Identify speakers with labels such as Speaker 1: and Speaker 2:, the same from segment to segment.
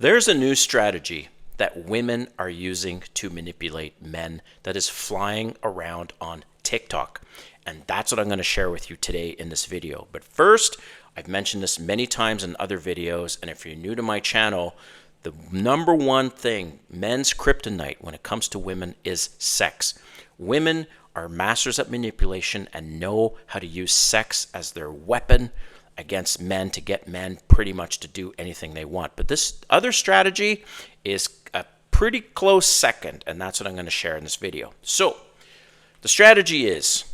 Speaker 1: There's a new strategy that women are using to manipulate men that is flying around on TikTok. And that's what I'm going to share with you today in this video. But first, I've mentioned this many times in other videos. And if you're new to my channel, the number one thing, men's kryptonite when it comes to women is sex. Women are masters at manipulation and know how to use sex as their weapon against men to get men pretty much to do anything they want. But this other strategy is a pretty close second, and that's what I'm going to share in this video. So the strategy is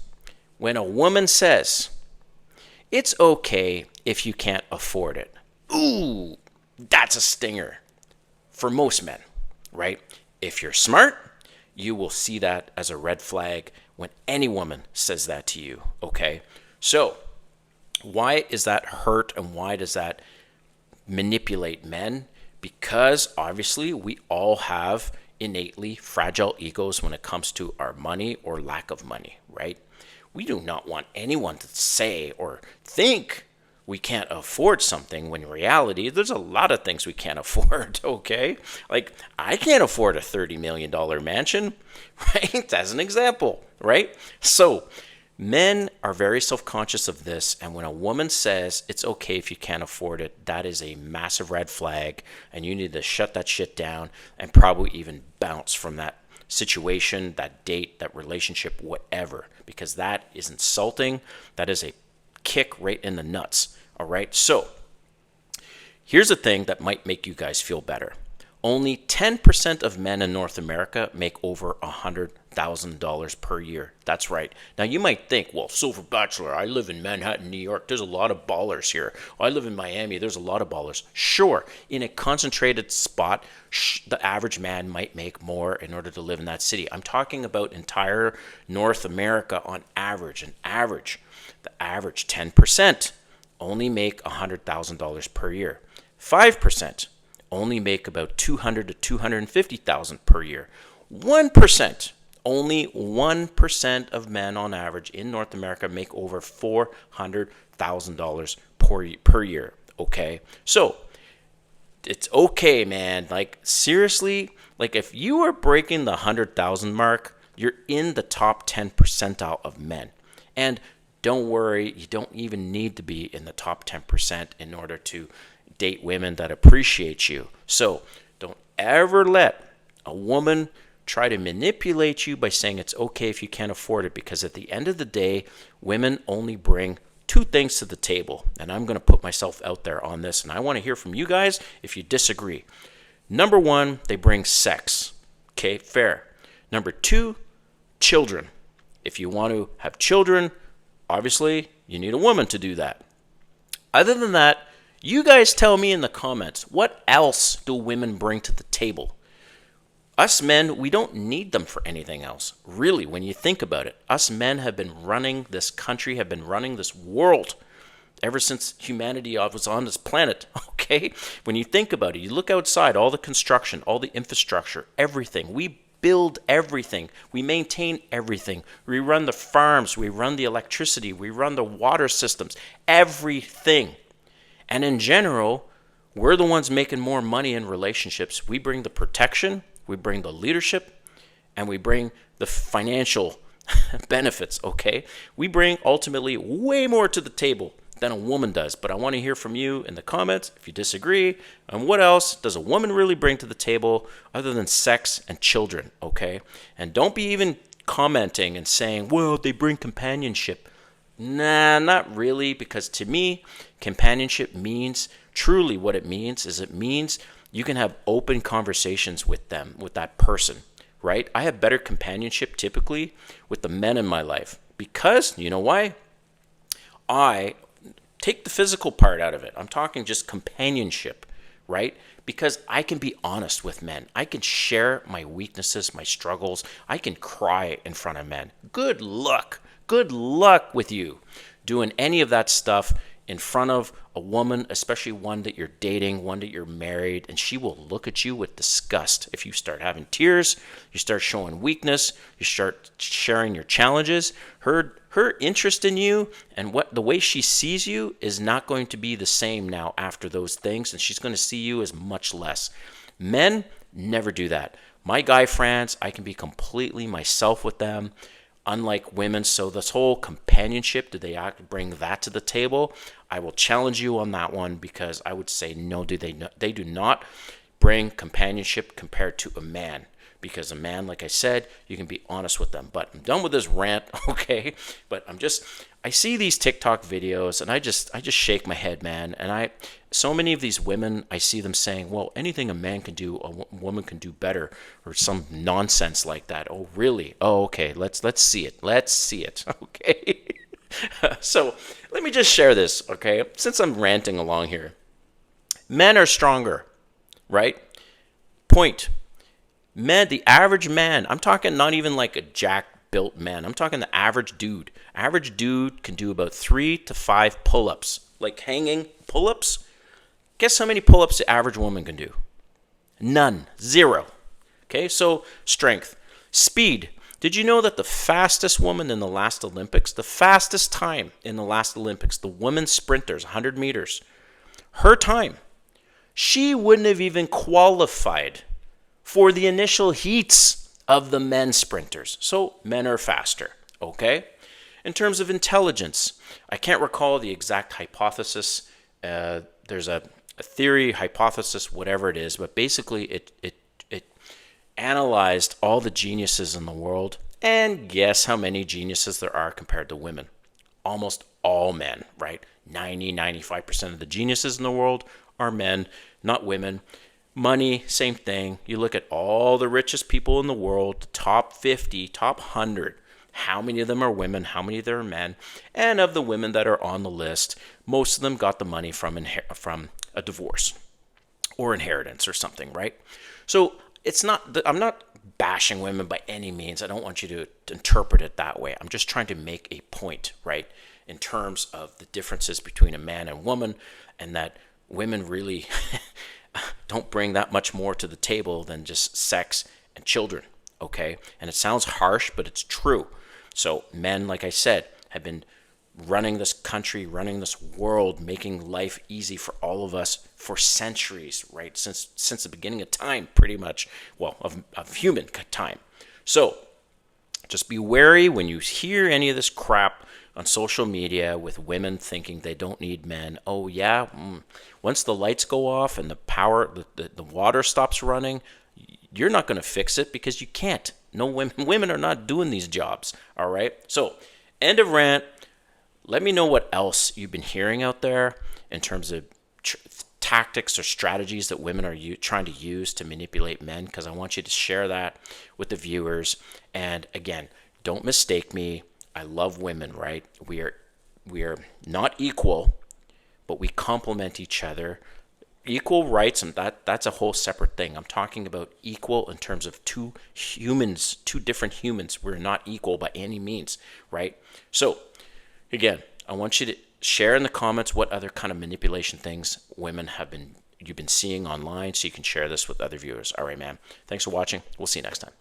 Speaker 1: when a woman says, it's okay if you can't afford it. Ooh, that's a stinger for most men, right? If you're smart, you will see that as a red flag when any woman says that to you, okay? So why is that hurt and why does that manipulate men? Because obviously we all have innately fragile egos when it comes to our money or lack of money, right? We do not want anyone to say or think we can't afford something when in reality there's a lot of things we can't afford, okay? Like I can't afford a $30 million mansion, right? As an example, right? So men are very self-conscious of this, and when a woman says it's okay if you can't afford it, that is a massive red flag, and you need to shut that shit down and probably even bounce from that situation, that date, that relationship, whatever, because that is insulting. That is a kick right in the nuts, all right? So here's a thing that might make you guys feel better. Only 10% of men in North America make over $100,000 per year. That's right. Now you might think, well, Silver Bachelor, I live in Manhattan, New York. There's a lot of ballers here. I live in Miami. There's a lot of ballers. Sure, in a concentrated spot, the average man might make more in order to live in that city. I'm talking about entire North America on average. The average 10% only make $100,000 per year. 5% only make about $200,000 to $250,000 per year. 1%, only 1% of men on average in North America make over $400,000 per year. Okay, so it's okay, man. Like seriously, like if you are breaking the 100,000 mark, you're in the top 10 percentile of men. And don't worry, you don't even need to be in the top 10% in order to date women that appreciate you. So don't ever let a woman try to manipulate you by saying it's okay if you can't afford it, because at the end of the day, women only bring two things to the table. And I'm going to put myself out there on this, and I want to hear from you guys if you disagree. Number one, they bring sex. Okay, fair. Number two, children. If you want to have children, obviously you need a woman to do that. Other than that, you guys tell me in the comments, what else do women bring to the table? Us men, we don't need them for anything else. Really, when you think about it, us men have been running this country, have been running this world ever since humanity was on this planet, okay? When you think about it, you look outside, all the construction, all the infrastructure, everything. We build everything. We maintain everything. We run the farms. We run the electricity. We run the water systems. Everything. And in general, we're the ones making more money in relationships. We bring the protection, we bring the leadership, and we bring the financial benefits, okay? We bring ultimately way more to the table than a woman does. But I want to hear from you in the comments if you disagree. And what else does a woman really bring to the table other than sex and children, okay? And don't be even commenting and saying, well, they bring companionship. Nah, not really, because to me, companionship means, truly what it means is it means you can have open conversations with them, with that person, right? I have better companionship typically with the men in my life because, you know why? I take the physical part out of it. I'm talking just companionship, right? Because I can be honest with men. I can share my weaknesses, my struggles. I can cry in front of men. Good luck with you doing any of that stuff in front of a woman, especially one that you're dating, one that you're married, and she will look at you with disgust. If you start having tears, you start showing weakness, you start sharing your challenges, her interest in you and the way she sees you is not going to be the same now after those things, and she's going to see you as much less. Men never do that. My guy friends, I can be completely myself with them, unlike women. So this whole companionship, do they bring that to the table? I will challenge you on that one, because I would say no, they do not bring companionship compared to a man. Because a man, like I said, you can be honest with them. But I'm done with this rant, okay? But I see these TikTok videos and I just shake my head, man. And so many of these women, I see them saying, well, anything a man can do, a woman can do better, or some nonsense like that. Oh, really? Oh, okay. Let's see it. Let's see it. Okay. So let me just share this, okay? Since I'm ranting along here. Men are stronger, right? Point. Men, the average man, I'm talking not even like a jack-built man. I'm talking the average dude. Average dude can do about 3 to 5 pull-ups, like hanging pull-ups. Guess how many pull-ups the average woman can do? None. 0. Okay, so strength. Speed. Did you know that the fastest woman in the last Olympics, the fastest time in the last Olympics, the women sprinters, 100 meters, her time, she wouldn't have even qualified for the initial heats of the men sprinters. So men are faster, okay? In terms of intelligence, I can't recall the exact hypothesis. There's a theory, hypothesis, whatever it is, but basically it analyzed all the geniuses in the world, and guess how many geniuses there are compared to women? Almost all men, right? 95% of the geniuses in the world are men, not women. Money, same thing. You look at all the richest people in the world, the top 50, top 100. How many of them are women? How many of them are men? And of the women that are on the list, most of them got the money from a divorce or inheritance or something, right? So I'm not bashing women by any means. I don't want you to interpret it that way. I'm just trying to make a point, right? In terms of the differences between a man and woman, and that women really don't bring that much more to the table than just sex and children, okay? And it sounds harsh, but it's true. So men, like I said, have been running this country, running this world, making life easy for all of us for centuries, right? Since the beginning of time, pretty much, well, of human time. So just be wary when you hear any of this crap on social media with women thinking they don't need men. Oh yeah, once the lights go off and the water stops running, you're not going to fix it, because you can't. No, women are not doing these jobs. All right. So end of rant. Let me know what else you've been hearing out there in terms of tactics or strategies that women are trying to use to manipulate men, because I want you to share that with the viewers. And again, don't mistake me. I love women, right? We are not equal, but we complement each other. Equal rights, and that's a whole separate thing. I'm talking about equal in terms of two different humans. We're not equal by any means, right? So again, I want you to share in the comments what other kind of manipulation things you've been seeing online, so you can share this with other viewers. All right, man. Thanks for watching. We'll see you next time.